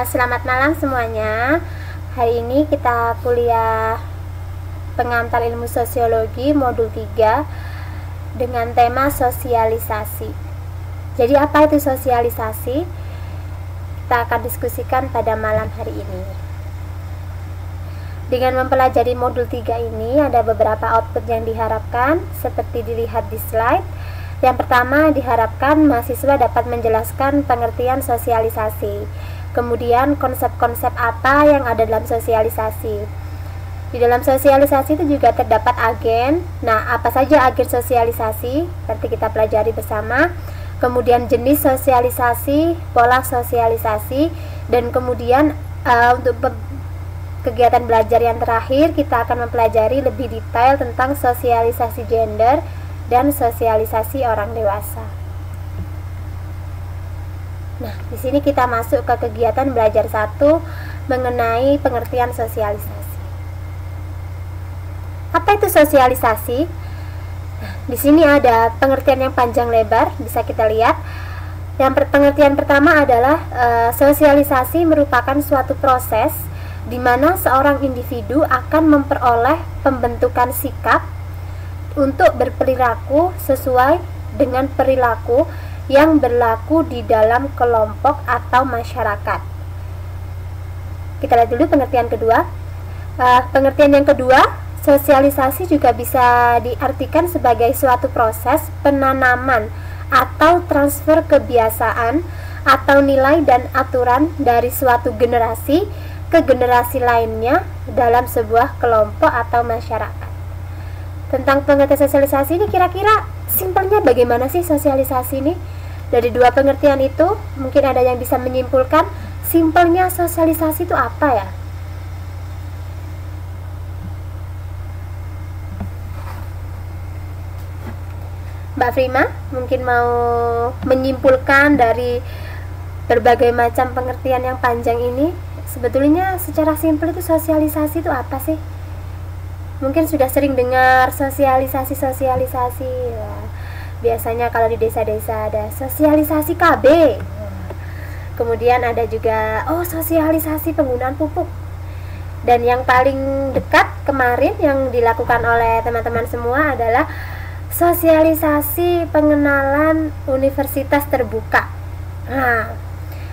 Selamat malam semuanya. Hari ini kita kuliah pengantar ilmu sosiologi modul 3 dengan tema sosialisasi. Jadi apa itu sosialisasi? Kita akan diskusikan pada malam hari ini. Dengan mempelajari modul 3 ini ada beberapa output yang diharapkan seperti dilihat di slide. Yang pertama, diharapkan mahasiswa dapat menjelaskan pengertian sosialisasi. Kemudian konsep-konsep apa yang ada dalam sosialisasi. Di dalam sosialisasi itu juga terdapat agen. Nah, apa saja agen sosialisasi? Nanti kita pelajari bersama. Kemudian jenis sosialisasi, pola sosialisasi, dan kemudian untuk kegiatan belajar yang terakhir kita akan mempelajari lebih detail tentang sosialisasi gender dan sosialisasi orang dewasa. Nah, di sini kita masuk ke kegiatan belajar 1 mengenai pengertian sosialisasi. Apa itu sosialisasi? Nah, di sini ada pengertian yang panjang lebar, bisa kita lihat. Pengertian pertama adalah sosialisasi merupakan suatu proses di mana seorang individu akan memperoleh pembentukan sikap untuk berperilaku sesuai dengan perilaku yang berlaku di dalam kelompok atau masyarakat. Kita lihat dulu pengertian kedua. Pengertian yang kedua, sosialisasi juga bisa diartikan sebagai suatu proses penanaman atau transfer kebiasaan atau nilai dan aturan dari suatu generasi ke generasi lainnya dalam sebuah kelompok atau masyarakat. Tentang pengertian sosialisasi ini kira-kira simpelnya bagaimana sih sosialisasi ini? Dari dua pengertian itu mungkin ada yang bisa menyimpulkan simpelnya sosialisasi itu apa ya? Mbak Frima mungkin mau menyimpulkan dari berbagai macam pengertian yang panjang ini, sebetulnya secara simpel itu sosialisasi itu apa sih? Mungkin sudah sering dengar sosialisasi ya. Biasanya kalau di desa-desa ada sosialisasi KB. Kemudian ada juga sosialisasi penggunaan pupuk. Dan yang paling dekat kemarin yang dilakukan oleh teman-teman semua adalah sosialisasi pengenalan universitas terbuka. Nah,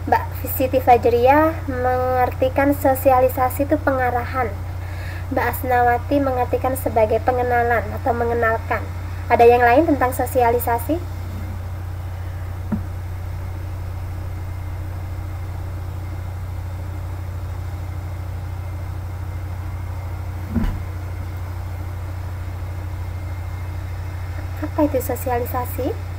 Mbak Siti Fajriah mengartikan sosialisasi itu pengarahan. Mbak Asnawati mengartikan sebagai pengenalan atau mengenalkan. Ada yang lain tentang sosialisasi? Apa itu sosialisasi?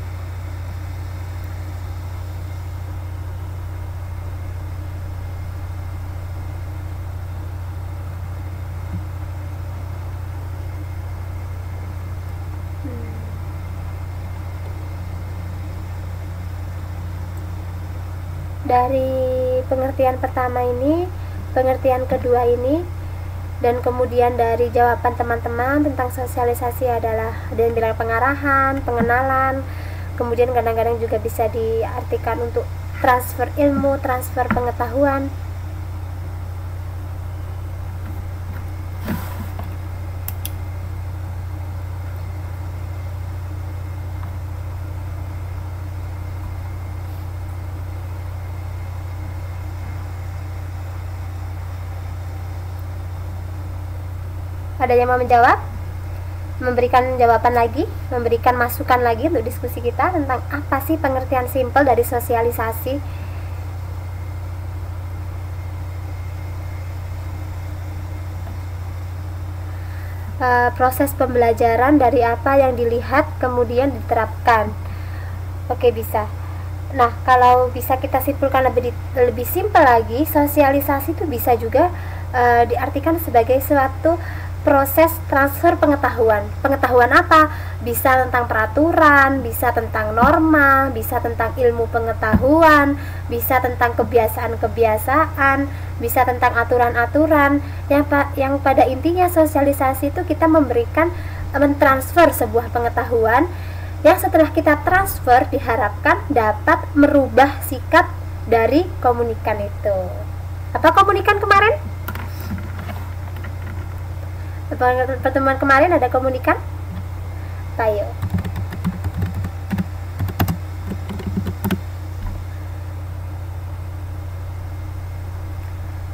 Dari pengertian pertama ini, pengertian kedua ini, dan kemudian dari jawaban teman-teman tentang sosialisasi adalah ada yang bilang pengarahan, pengenalan, kemudian kadang-kadang juga bisa diartikan untuk transfer ilmu, transfer pengetahuan. Ada yang mau menjawab? Memberikan jawaban lagi, memberikan masukan lagi untuk diskusi kita tentang apa sih pengertian simpel dari sosialisasi? Proses pembelajaran dari apa yang dilihat kemudian diterapkan. Oke, bisa. Nah, kalau bisa kita simpulkan lebih simpel lagi, sosialisasi itu bisa juga diartikan sebagai suatu proses transfer pengetahuan. Pengetahuan apa? Bisa tentang peraturan, bisa tentang norma, bisa tentang ilmu pengetahuan, bisa tentang kebiasaan-kebiasaan, bisa tentang aturan-aturan. Yang pada intinya sosialisasi itu kita mentransfer sebuah pengetahuan yang setelah kita transfer diharapkan dapat merubah sikap dari komunikan itu. Apa komunikan kemarin? Pertemuan kemarin ada komunikan? Ayo.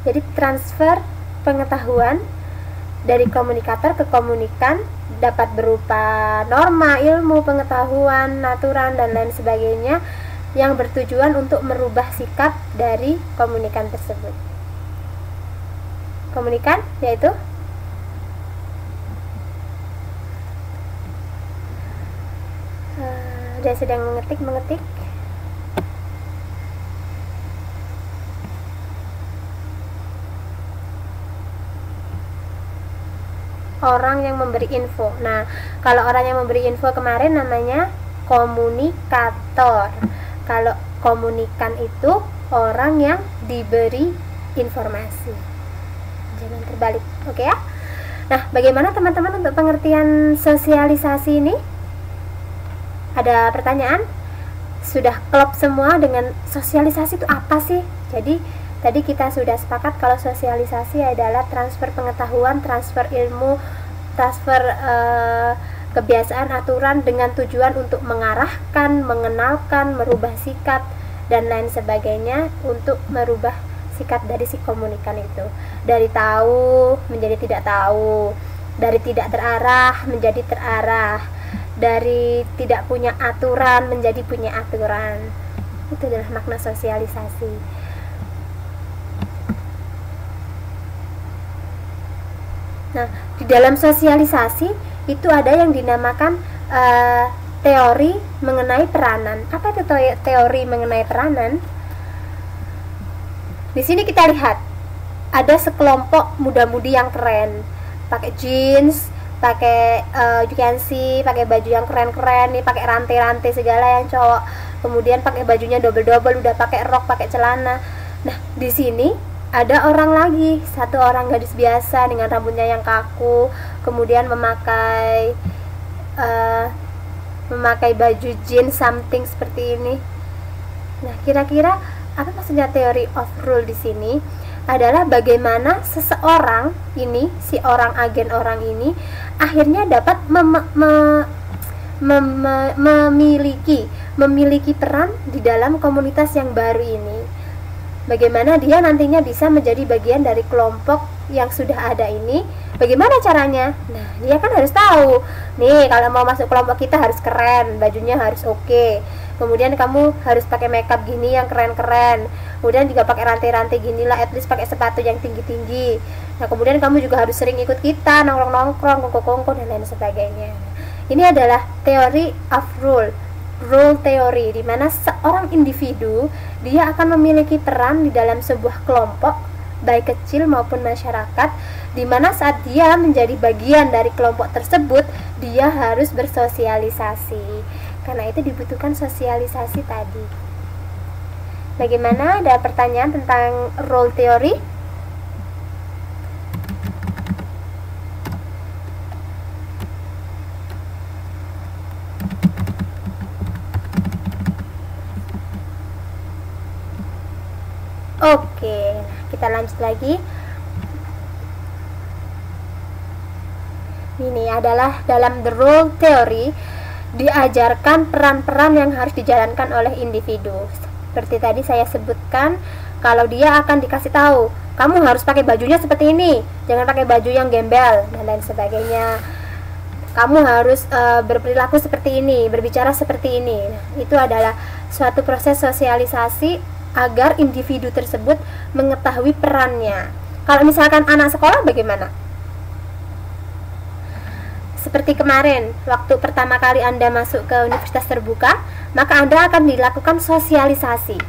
Jadi transfer pengetahuan dari komunikator ke komunikan dapat berupa norma, ilmu, pengetahuan, aturan, dan lain sebagainya yang bertujuan untuk merubah sikap dari komunikan tersebut. Komunikan yaitu dia sedang mengetik orang yang memberi info. Nah, kalau orang yang memberi info kemarin namanya komunikator. Kalau komunikan itu orang yang diberi informasi. Jangan terbalik, oke ya? Nah, bagaimana teman-teman untuk pengertian sosialisasi ini? Ada pertanyaan? Sudah klop semua dengan sosialisasi itu apa sih? Jadi tadi kita sudah sepakat kalau sosialisasi adalah transfer pengetahuan, transfer ilmu, transfer kebiasaan, aturan dengan tujuan untuk mengarahkan, mengenalkan, merubah sikap, dan lain sebagainya untuk merubah sikap dari si komunikan itu. Dari tahu menjadi tidak tahu, dari tidak terarah menjadi terarah, dari tidak punya aturan menjadi punya aturan. Itu adalah makna sosialisasi. Nah, di dalam sosialisasi itu ada yang dinamakan teori mengenai peranan. Apa itu teori mengenai peranan? Di sini kita lihat ada sekelompok muda-mudi yang keren, pakai jeans, pakai you can see, pakai baju yang keren-keren nih, pakai rantai-rantai segala yang cowok. Kemudian pakai bajunya double-double, udah pakai rok, pakai celana. Nah, di sini ada orang lagi, satu orang gadis biasa dengan rambutnya yang kaku, kemudian memakai baju jeans something seperti ini. Nah, kira-kira apa maksudnya teori of rule di sini? Adalah bagaimana seseorang ini, si orang agen orang ini akhirnya dapat memiliki peran di dalam komunitas yang baru ini. Bagaimana dia nantinya bisa menjadi bagian dari kelompok yang sudah ada ini. Bagaimana caranya? Nah, dia kan harus tahu nih, kalau mau masuk kelompok kita harus keren, bajunya harus oke. Kemudian kamu harus pakai makeup gini yang keren-keren. Kemudian juga pakai rantai-rantai gini lah, at least pakai sepatu yang tinggi-tinggi. Nah, kemudian kamu juga harus sering ikut kita, nongkrong-nongkrong, kongko-kongko, dan lain sebagainya. Ini adalah teori of rule teori, di mana seorang individu dia akan memiliki peran di dalam sebuah kelompok, baik kecil maupun masyarakat, di mana saat dia menjadi bagian dari kelompok tersebut, dia harus bersosialisasi. Karena itu dibutuhkan sosialisasi tadi. Bagaimana? Ada pertanyaan tentang role theory? Oke, kita lanjut lagi. Ini adalah dalam the role theory diajarkan peran-peran yang harus dijalankan oleh individu. Seperti tadi saya sebutkan, kalau dia akan dikasih tahu, kamu harus pakai bajunya seperti ini, jangan pakai baju yang gembel, dan lain sebagainya. Kamu harus berperilaku seperti ini, berbicara seperti ini. Nah, itu adalah suatu proses sosialisasi agar individu tersebut mengetahui perannya. Kalau misalkan anak sekolah bagaimana? Seperti kemarin, waktu pertama kali Anda masuk ke universitas terbuka, maka Anda akan dilakukan sosialisasi.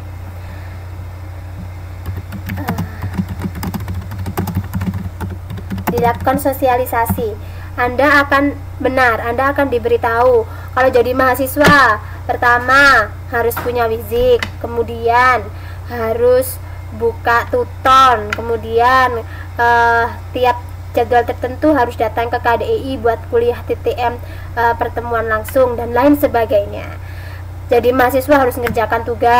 Dilakukan sosialisasi. Anda akan diberitahu kalau jadi mahasiswa, pertama harus punya wizik, kemudian harus buka tuton, kemudian tiap jadwal tertentu harus datang ke KDII buat kuliah TTM, pertemuan langsung, dan lain sebagainya. Jadi mahasiswa harus mengerjakan tugas